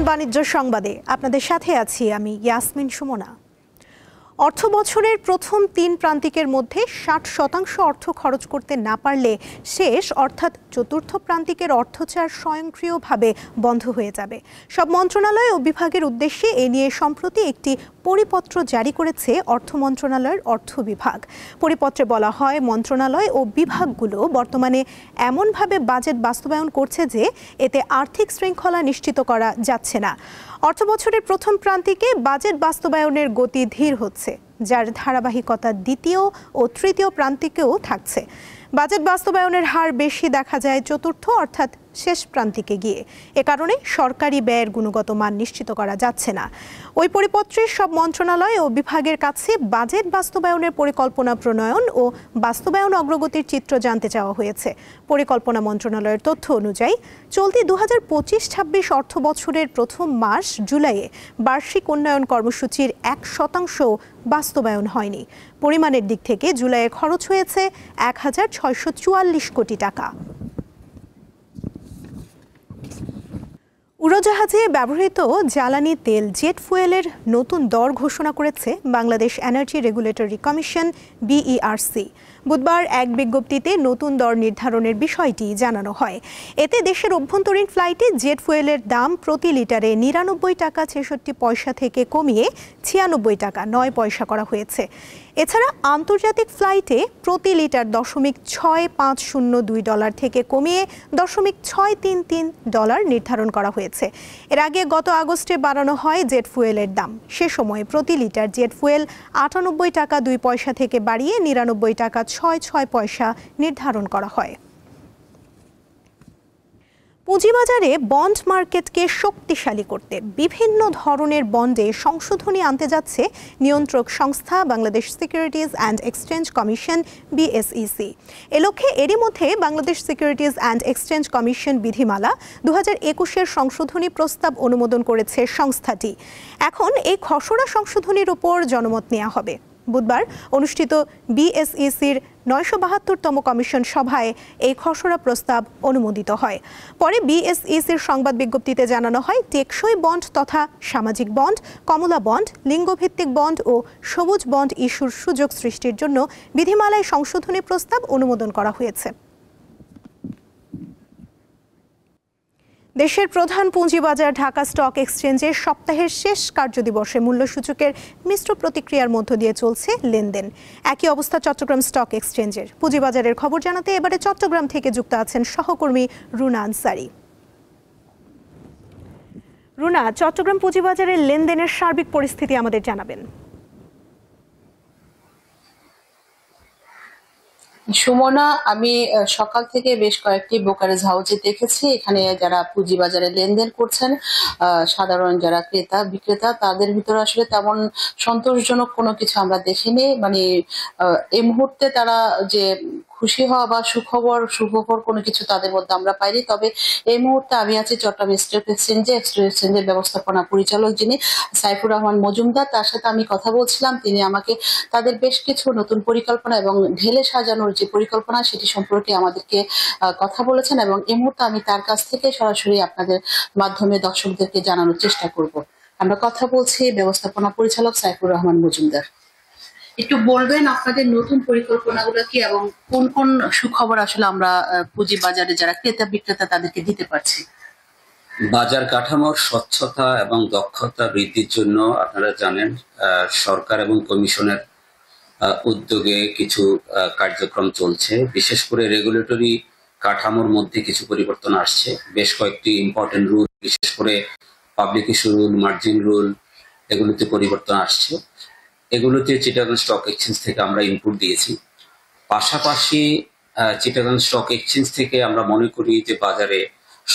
বাণিজ্য সংবাদে আপনাদের সাথে আছি আমি ইয়াসমিন সুমনা। অর্থ বছরের প্রথম ৩ প্রান্তিকের মধ্যে ৬০% অর্থ খরচ করতে না পারলে শেষ অর্থাৎ চতুর্থ প্রান্তিকের অর্থচার স্বয়ংক্রিয়ভাবে বন্ধ হয়ে যাবে। সব মন্ত্রণালয় ও বিভাগের উদ্দেশ্যে এ নিয়ে সম্প্রতি একটি পরিপত্র জারি করেছে অর্থ মন্ত্রণালয়ের অর্থ বিভাগ। পরিপত্রে বলা হয়, মন্ত্রণালয় ও বিভাগগুলো বর্তমানে এমনভাবে বাজেট বাস্তবায়ন করছে যে এতে আর্থিক শৃঙ্খলা নিশ্চিত করা যাচ্ছে না। অর্থবছরের প্রথম প্রান্তিকে বাজেট বাস্তবায়নের গতি ধীর হচ্ছে, যার ধারাবাহিকতা দ্বিতীয় ও তৃতীয় প্রান্তিকেও থাকছে। বাজেট বাস্তবায়নের হার বেশি দেখা যায় চতুর্থ অর্থাৎ শেষ প্রান্তিকে গিয়ে। এ কারণে সরকারি ব্যয়ের গুণগত মান নিশ্চিত করা যাচ্ছে না। ওই পরিপত্রে সব মন্ত্রণালয় ও বিভাগের কাছে বাজেট বাস্তবায়নের পরিকল্পনা প্রণয়ন ও বাস্তবায়ন অগ্রগতির চিত্র জানতে চাওয়া হয়েছে। পরিকল্পনা মন্ত্রণালয়ের তথ্য অনুযায়ী চলতি ২০২৫-২৬ অর্থ বছরের প্রথম মাস জুলাইয়ে বার্ষিক উন্নয়ন কর্মসূচির ১% বাস্তবায়ন হয়নি। পরিমাণের দিক থেকে জুলাইয়ে খরচ হয়েছে ১,৬৪৪ কোটি টাকা। উড়োজাহাজে ব্যবহৃত জ্বালানি তেল জেট ফুয়েলের নতুন দর ঘোষণা করেছে Bangladesh energy regulatory commission BERC। বুধবার এক বিজ্ঞপ্তিতে নতুন দর নির্ধারণের বিষয়টি জানানো হয়। এতে দেশের অভ্যন্তরীণ ফ্লাইটে জেট ফুয়েলের দাম প্রতি লিটারে ৯৯ টাকা ৬৬ পয়সা থেকে কমিয়ে ৯৬ টাকা ৯ পয়সা করা হয়েছে। এছাড়া আন্তর্জাতিক ফ্লাইটে প্রতি লিটার $.6502 থেকে কমিয়ে $.633 নির্ধারণ করা হয়েছে। এর আগে গত আগস্টে বাড়ানো হয় জেট ফুয়েলের দাম। সে সময় প্রতি লিটার জেট ফুয়েল ৯৮ টাকা ২ পয়সা থেকে বাড়িয়ে ৯৯ টাকা ৬৬ পয়সা নির্ধারণ করা হয়। পুঁজিবাজারে বন্ড মার্কেটকে শক্তিশালী করতে বিভিন্ন ধরনের বন্ডে সংশোধনী আনতে যাচ্ছে নিয়ন্ত্রক সংস্থা Bangladesh securities and exchange commission BSEC। এ লক্ষ্যে এরই মধ্যে Bangladesh securities and exchange commission বিধিমালা 2021-এর সংশোধনী প্রস্তাব অনুমোদন করেছে সংস্থাটি। এখন এই খসড়া সংশোধনীর উপর জনমত নেওয়া হবে। বুধবার অনুষ্ঠিত BSECর ৯৭২তম কমিশন সভায় এই খসড়া প্রস্তাব অনুমোদিত হয়। পরে BSECর সংবাদ বিজ্ঞপ্তিতে জানানো হয়, টেকসই বন্ড তথা সামাজিক বন্ড, কমলা বন্ড, লিঙ্গভিত্তিক বন্ড ও সবুজ বন্ড ইস্যুর সুযোগ সৃষ্টির জন্য বিধিমালায় সংশোধনী প্রস্তাব অনুমোদন করা হয়েছে। দেশের প্রধান পুঁজিবাজার ঢাকা স্টক এক্সচেঞ্জের সপ্তাহের শেষ কার্যদিবসে মূল্যসূচকের মিশ্র প্রতিক্রিয়ার মধ্য দিয়ে চলছে লেনদেন। একই অবস্থা চট্টগ্রাম স্টক এক্সচেঞ্জের। পুঁজিবাজারের খবর জানাতে এবারে চট্টগ্রাম থেকে যুক্ত আছেন সহকর্মী রুনা আনসারি। রুনা, চট্টগ্রাম পুঁজিবাজারের লেনদেনের সার্বিক পরিস্থিতি আমাদের জানাবেন। সুমনা, আমি সকাল থেকে বেশ কয়েকটি ব্রোকারেজ হাউসে দেখেছি। এখানে যারা পুঁজিবাজারে লেনদেন করছেন, সাধারণ যারা ক্রেতা বিক্রেতা, তাদের ভিতরে আসলে তেমন সন্তোষজনক কোনো কিছু আমরা দেখিনি। মানে এই মুহূর্তে তারা যে খুশি হওয়া বা সুখবর কোনো কিছু তাদের মধ্যে আমরা পাইনি। তবে এই মুহূর্তে আমি আছি চট্টগ্রাম স্টক এক্সচেঞ্জের ব্যবস্থাপনা পরিচালক যিনি সাইফুর রহমান মজুমদার, তার সাথে আমি কথা বলছিলাম। তিনি আমাকে তাদের বেশ কিছু নতুন পরিকল্পনা এবং ঢেলে সাজানোর যে পরিকল্পনা সেটি সম্পর্কে আমাদেরকে কথা বলেছেন, এবং এই মুহূর্তে আমি তার কাছ থেকে সরাসরি আপনাদের মাধ্যমে দর্শকদেরকে জানানোর চেষ্টা করব। আমরা কথা বলছি ব্যবস্থাপনা পরিচালক সাইফুর রহমান মজুমদার। একটু বলবেন আপনাদের নতুন পরিকল্পনাগুলো কি এবং কোন কোন সুখবর আসলে আমরা পুঁজিবাজারে যারা ক্রেতা বিক্রেতা তাদেরকে দিতে পারছি? বাজার কাঠামোর স্বচ্ছতা এবং দক্ষতা বৃদ্ধির জন্য আপনারা জানেন সরকার এবং কমিশনের উদ্যোগে কিছু কার্যক্রম চলছে। বিশেষ করে রেগুলেটরি কাঠামোর মধ্যে কিছু পরিবর্তন আসছে। বেশ কয়েকটি ইম্পর্টেন্ট রুল, বিশেষ করে public issue rule, margin rule, এগুলোতে পরিবর্তন আসছে। এগুলোতে চিটাগং স্টক এক্সচেঞ্জ থেকে আমরা ইনপুট দিয়েছি। পাশাপাশি চিটাগং স্টক এক্সচেঞ্জ থেকে আমরা মনে করি যে বাজারে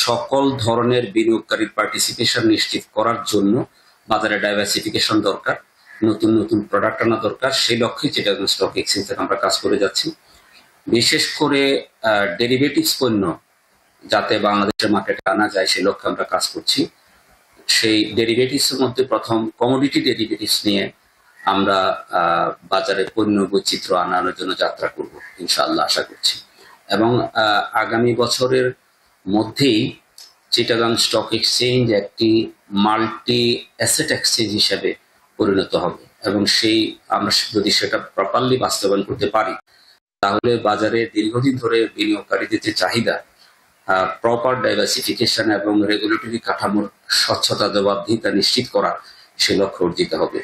সকল ধরনের বিনিয়োগকারীর পার্টিসিপেশন নিশ্চিত করার জন্য বাজারে ডাইভার্সিফিকেশন দরকার, নতুন নতুন প্রোডাক্ট আনা দরকার। সেই লক্ষ্যে চিটাগং স্টক এক্সচেঞ্জ থেকে আমরা কাজ করে যাচ্ছি। বিশেষ করে ডেরিভেটিভস পণ্য যাতে বাংলাদেশের মার্কেটে আনা যায় সেই লক্ষ্যে আমরা কাজ করছি। সেই ডেরিভেটিভসের মধ্যে প্রথম কমোডিটি ডেরিভেটিভস নিয়ে আমরা বাজারে পণ্য বৈচিত্র্য আনানোর জন্য যাত্রা করব ইনশাআল্লাহ, আশা করছি। এবং আগামী বছরের মধ্যেই চিটাগাং স্টক এক্সচেঞ্জ একটি মাল্টি অ্যাসেট এক্সচেঞ্জ হিসেবে পরিণত হবে, এবং আমরা যদি সেটা প্রপারলি বাস্তবায়ন করতে পারি, তাহলে বাজারে দীর্ঘদিন ধরে বিনিয়োগকারীদের যে চাহিদা, প্রপার ডাইভার্সিফিকেশন এবং রেগুলেটরি কাঠামোর স্বচ্ছতা, জবাবদিহিতা নিশ্চিত করা, সে লক্ষ্য অর্জিত হবে।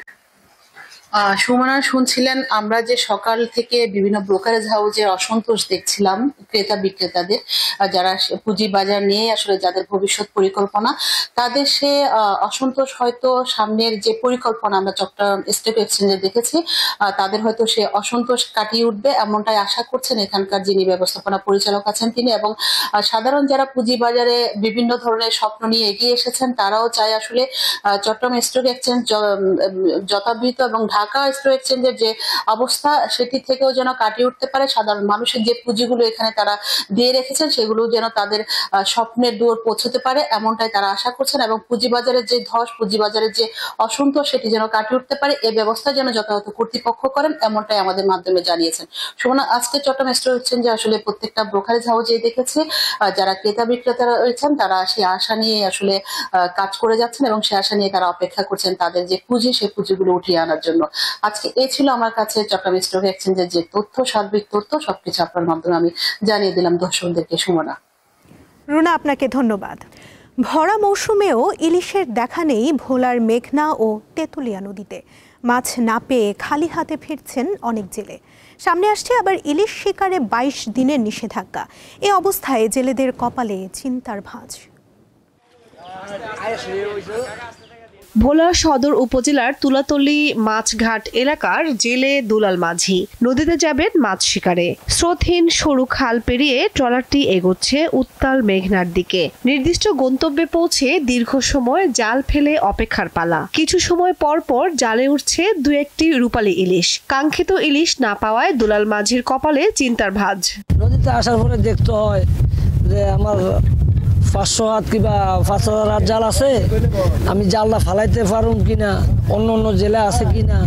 সুমনা, শুনছিলেন আমরা যে সকাল থেকে বিভিন্ন ব্রোকারেজ হাউসে অসন্তোষ দেখছিলাম ক্রেতা বিক্রেতাদের, যারা পুঁজি বাজার নিয়ে আসলে যাদের ভবিষ্যৎ পরিকল্পনা, তাদের সে অসন্তোষ হয়তো সামনের যে পরিকল্পনা আমরা চট্টগ্রাম স্টক এক্সচেঞ্জে দেখেছি, তাদের হয়তো সে অসন্তোষ কাটিয়ে উঠবে এমনটাই আশা করছেন এখানকার যিনি ব্যবস্থাপনা পরিচালক আছেন তিনি। এবং সাধারণ যারা পুঁজি বাজারে বিভিন্ন ধরনের স্বপ্ন নিয়ে এগিয়ে এসেছেন, তারাও চায় আসলে চট্টগ্রাম স্টক এক্সচেঞ্জ যথাবিহিত এবং ঢাকা স্টক এক্সচেঞ্জের যে অবস্থা সেটি থেকেও যেন কাটিয়ে উঠতে পারে। সাধারণ মানুষের যে পুঁজিগুলো এখানে তারা দিয়ে রেখেছেন, সেগুলো যেন তাদের স্বপ্নের দুয়ার পৌঁছতে পারে, এমনটাই তারা আশা করছেন। এবং পুঁজিবাজারের যে ধস, পুঁজিবাজারের যে অসন্তোষ, সেটি যেন কাটিয়ে উঠতে পারে, এই ব্যবস্থা যেন যথাযথ কর্তৃপক্ষ করেন, এমনটাই আমাদের মাধ্যমে জানিয়েছেন। সুমনা, আজকে চট্টগ্রাম স্টক এক্সচেঞ্জে আসলে প্রত্যেকটা ব্রোকারেজ হাউসে দেখেছে যারা ক্রেতা বিক্রেতারা রয়েছেন, তারা সেই আশা নিয়ে আসলে কাজ করে যাচ্ছেন এবং সেই আশা নিয়ে তারা অপেক্ষা করছেন তাদের যে পুঁজি, সেই পুঁজিগুলো উঠিয়ে আনার জন্য। আজকে এই ছিল আমার কাছে চট্টগ্রাম স্টক এক্সচেঞ্জের যে তথ্য, সার্বিক তথ্য, সবকিছু আপনার মাধ্যমে আমি জানিয়ে দিলাম দর্শকদেরকে। সুমনা। রুনা, আপনাকে ধন্যবাদ। ভরা মৌসুমেও ইলিশের দেখা নেই ভোলার মেঘনা ও তেঁতুলিয়া নদীতে। মাছ না পেয়ে খালি হাতে ফিরছেন অনেক জেলে। সামনে আসছে আবার ইলিশ শিকারে 22 দিনের নিষেধাজ্ঞা। এ অবস্থায় জেলেদের কপালে চিন্তার ভাঁজ। ভোলা সদর উপজেলার তুলাতলী মাছঘাট এলাকার জেলে দুলাল মাঝি নদীতে যাবেন মাছ শিকারে। স্রোতহীন সরু খাল পেরিয়ে ট্রলারটি এগোচ্ছে উত্তাল মেঘনার দিকে। নির্দিষ্ট গন্তব্যে পৌঁছে দীর্ঘ সময় জাল ফেলে অপেক্ষার পালা। কিছু সময় পর পর জালে উঠছে দু একটি রূপালী ইলিশ। কাঙ্ক্ষিত ইলিশ না পাওয়ায় দুলাল মাঝির কপালে চিন্তার ভাঁজ। নদীতে আসার পরে দেখতে হয় যে আমার 500 হাত কিংবা 5000 হাত জাল আছে, আমি জালটা ফালাইতে পারুম কিনা, অন্য অন্য জেলা আছে কিনা,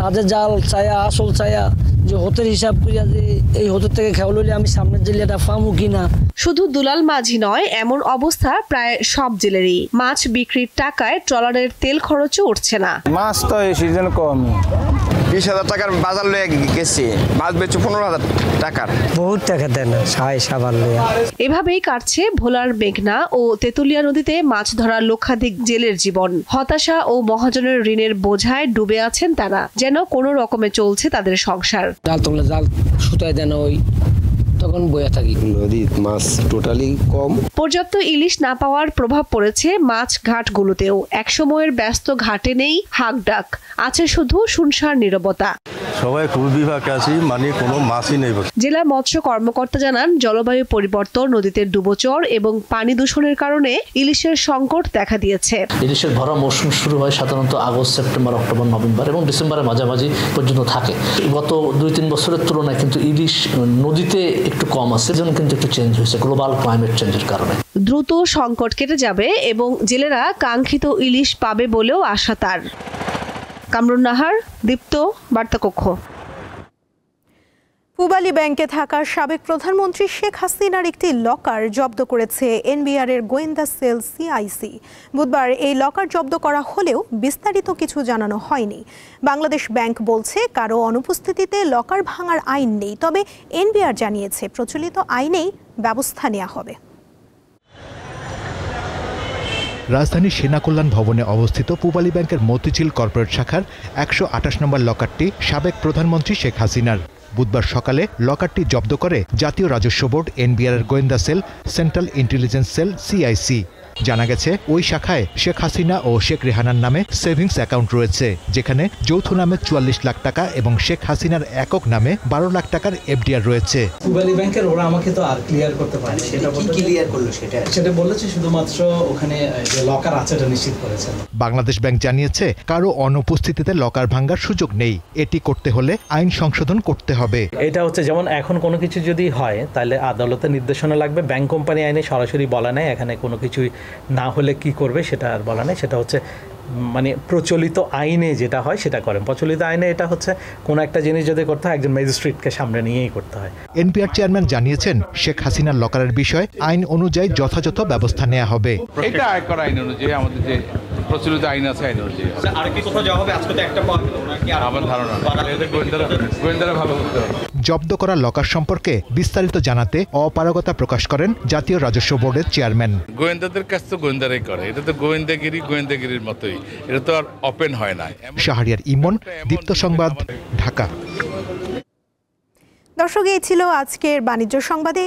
তাদের জাল চায়া আসল চায়া যে হতের হিসাব করিয়া যে এই হতের থেকে খেয়াল হইলে আমি সামনের জেলাটা পামু কিনা। শুধু দুলাল মাঝি নয়, এমন অবস্থা প্রায় সব জেলেরই। মাছ বিক্রির টাকায় ট্রলারের তেল খরচও উঠছে না। মাছ তো এই সিজন কম, 20,000 টাকার বাজার লয়ে গেছি, মাছ বেচে 15,000 টাকার। বহুত টাকা দেয় না, সাবার লইয়া। এভাবেই কাটছে ভোলার মেঘনা ও তেঁতুলিয়া নদীতে মাছ ধরা লক্ষাধিক জেলের জীবন। হতাশা ও মহাজনের ঋণের বোঝায় ডুবে আছেন তারা, যেন কোনো রকমে চলছে তাদের সংসার। জাল তোলে, জাল সুতায় দেন, ওই তখন বইয়া থাকি। নদীর মাছ টোটালি কম। পর্যাপ্ত ইলিশ না পাওয়ার প্রভাব পড়েছে মাছ ঘাটগুলোতেও। একসময়ের ব্যস্ত ঘাটে নেই হাঁক ডাক, আছে শুধু শুনশান নীরবতা। সবাই খুবই বিপাকে আছি, মানে কোনো মাছই নেই। জেলা মৎস্য কর্মকর্তা জানান, জলবায়ু পরিবর্তন, নদীতে ডুবোচর এবং পানি দূষণের কারণে ইলিশের সংকট দেখা দিয়েছে। ইলিশের ভরা মৌসুম শুরু হয় সাধারণত আগস্ট, সেপ্টেম্বর, অক্টোবর, নভেম্বর এবং ডিসেম্বরের মাঝামাঝি পর্যন্ত থাকে। গত 2-3 বছরের তুলনায় কিন্তু ইলিশ নদীতে একটু কম আছে, যেন কিন্তু একটু চেঞ্জ হয়েছে গ্লোবাল ক্লাইমেট চেঞ্জের কারণে। দ্রুত সংকট কেটে যাবে এবং জেলেরা কাঙ্ক্ষিত ইলিশ পাবে বলেও আশা তার। কামরুন নাহার, দীপ্ত, বার্তাকক্ষ। পূবালী ব্যাংকে থাকা সাবেক প্রধানমন্ত্রী শেখ হাসিনার একটি লকার জব্দ করেছে এনবিআরের গোয়েন্দা সেল সিআইসি। বুধবার এই লকার জব্দ করা হলেও বিস্তারিত কিছু জানানো হয়নি। বাংলাদেশ ব্যাংক বলছে কারো অনুপস্থিতিতে লকার ভাঙার আইন নেই, তবে এনবিআর জানিয়েছে প্রচলিত আইনেই ব্যবস্থা নেওয়া হবে। রাজধানীর সেনাকল্যাণ ভবনে অবস্থিত পূবালী ব্যাংকের মতিঝিল কর্পোরেট শাখার 128 নম্বর লকারটি সাবেক প্রধানমন্ত্রী শেখ হাসিনার। বুধবার সকালে লকারটি জব্দ করে জাতীয় রাজস্ব বোর্ড, এনবিআরের গোয়েন্দা cell, central intelligence cell CIC. জানা গেছে ওই শাখায় শেখ হাসিনা ও শেখ রেহানার নামে সেভিংস অ্যাকাউন্ট রয়েছে, যেখানে যৌথ নামে 44 লাখ টাকা এবং শেখ হাসিনার একক নামে 12 লাখ টাকার এফডিআর রয়েছে। পূবালী ব্যাংকের ওরা আমাকে তো আর ক্লিয়ার করতে পারে, সেটা ক্লিয়ার করলো, সেটা বলেছে শুধুমাত্র ওখানে যে লকার আছে এটা নিশ্চিত করেছে। বাংলাদেশ ব্যাংক জানিয়েছে কারো অনুপস্থিতিতে লকার ভাঙার সুযোগ নেই, এটি করতে হলে আইন সংশোধন করতে হবে। এটা হচ্ছে যেমন এখন কোনো কিছু যদি হয় তাহলে আদালতের নির্দেশনা লাগবে। ব্যাংক কোম্পানি আইনে সরাসরি বলা নেই, এখানে কোনো কিছুই না হলে কি করবে সেটা আর বলা নেই। সেটা হচ্ছে মানে প্রচলিত আইনে যেটা হয় সেটা করেন। প্রচলিত আইনে এটা হচ্ছে কোনো একটা জিনিস যদি করতে হয় একজন ম্যাজিস্ট্রেটকে সামনে নিয়েই করতে হয়। এনপিআর চেয়ারম্যান জানিয়েছেন, শেখ হাসিনার লকারের বিষয়ে আইন অনুযায়ী যথাযথ ব্যবস্থা নেওয়া হবে। এটা আয়কর আইন অনুযায়ী আমাদের যে প্রচলিত আইন আছে আইন অনুযায়ী। আর কি কোথাও যাওয়া হবে? আজকে তো একটা পাওয়া গেল নাকি? আমার ধারণা গোয়েন্দারা ভালো করতে হবে। জব্দ করা লকার সম্পর্কে বিস্তারিত জানাতে অপারগতা প্রকাশ করেন জাতীয় রাজস্ব বোর্ডের চেয়ারম্যান। গোয়েন্দাদের কাজ তো গোয়েন্দারাই করে, এটা তো গোয়েন্দাগিরির মতোই, এটা তো আর ওপেন হয় না। শাহরিয়ার ইমন, দীপ্ত সংবাদ, ঢাকা। দর্শক, এই ছিল আজকের বাণিজ্য সংবাদে।